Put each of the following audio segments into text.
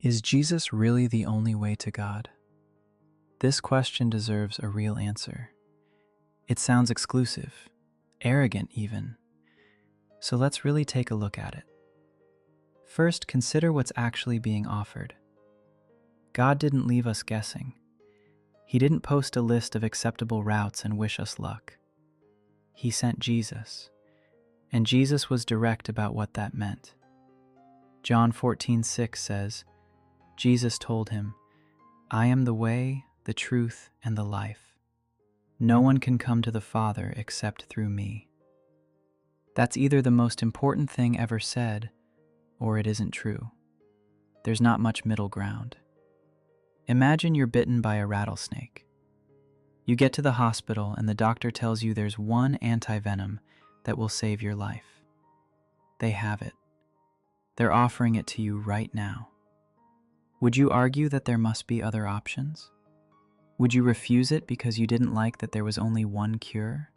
Is Jesus really the only way to God? This question deserves a real answer. It sounds exclusive, arrogant even. So let's really take a look at it. First, consider what's actually being offered. God didn't leave us guessing. He didn't post a list of acceptable routes and wish us luck. He sent Jesus, and Jesus was direct about what that meant. John 14:6 says, Jesus told him, I am the way, the truth, and the life. No one can come to the Father except through me. That's either the most important thing ever said, or it isn't true. There's not much middle ground. Imagine you're bitten by a rattlesnake. You get to the hospital and the doctor tells you there's one antivenom that will save your life. They have it. They're offering it to you right now. Would you argue that there must be other options? Would you refuse it because you didn't like that there was only one cure?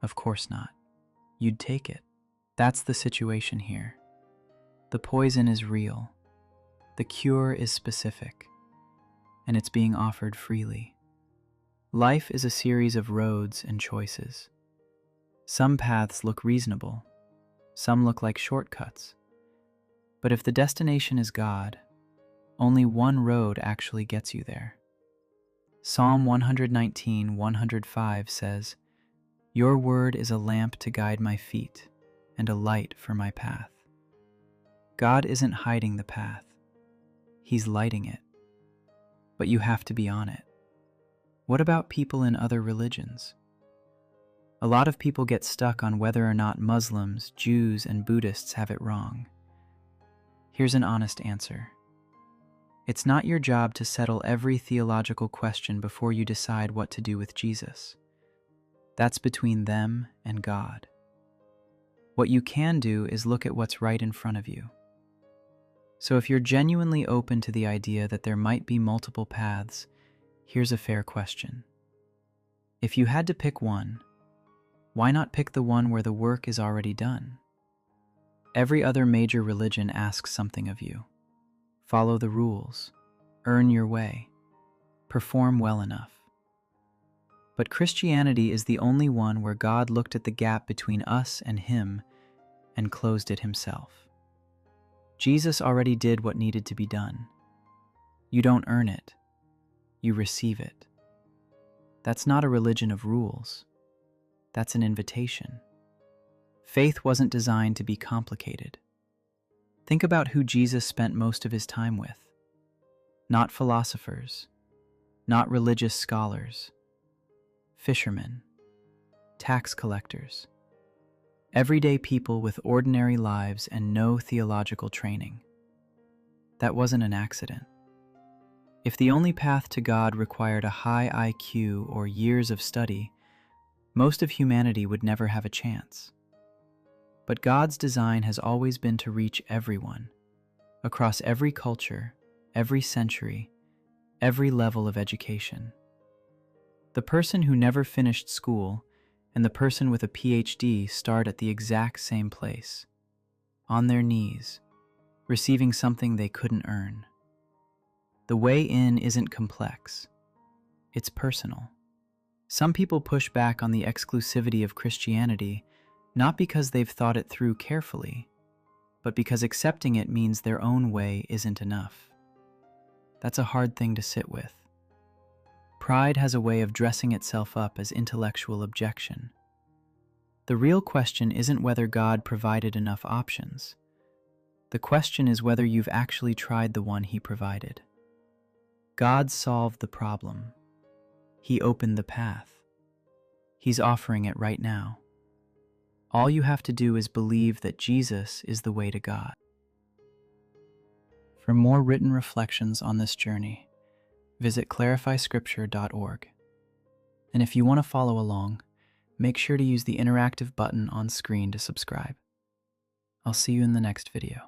Of course not. You'd take it. That's the situation here. The poison is real. The cure is specific. And it's being offered freely. Life is a series of roads and choices. Some paths look reasonable. Some look like shortcuts. But if the destination is God, only one road actually gets you there. Psalm 119:105 says, Your word is a lamp to guide my feet and a light for my path. God isn't hiding the path. He's lighting it. But you have to be on it. What about people in other religions? A lot of people get stuck on whether or not Muslims, Jews, and Buddhists have it wrong. Here's an honest answer. It's not your job to settle every theological question before you decide what to do with Jesus. That's between them and God. What you can do is look at what's right in front of you. So if you're genuinely open to the idea that there might be multiple paths, here's a fair question. If you had to pick one, why not pick the one where the work is already done? Every other major religion asks something of you. Follow the rules, earn your way, perform well enough. But Christianity is the only one where God looked at the gap between us and Him and closed it Himself. Jesus already did what needed to be done. You don't earn it, you receive it. That's not a religion of rules. That's an invitation. Faith wasn't designed to be complicated. Think about who Jesus spent most of His time with. Not philosophers, not religious scholars, fishermen, tax collectors, everyday people with ordinary lives and no theological training. That wasn't an accident. If the only path to God required a high IQ or years of study, most of humanity would never have a chance. But God's design has always been to reach everyone, across every culture, every century, every level of education. The person who never finished school and the person with a PhD start at the exact same place, on their knees, receiving something they couldn't earn. The way in isn't complex. It's personal. Some people push back on the exclusivity of Christianity not because they've thought it through carefully, but because accepting it means their own way isn't enough. That's a hard thing to sit with. Pride has a way of dressing itself up as intellectual objection. The real question isn't whether God provided enough options. The question is whether you've actually tried the one He provided. God solved the problem. He opened the path. He's offering it right now. All you have to do is believe that Jesus is the way to God. For more written reflections on this journey, visit clarifyscripture.org. And if you want to follow along, make sure to use the interactive button on screen to subscribe. I'll see you in the next video.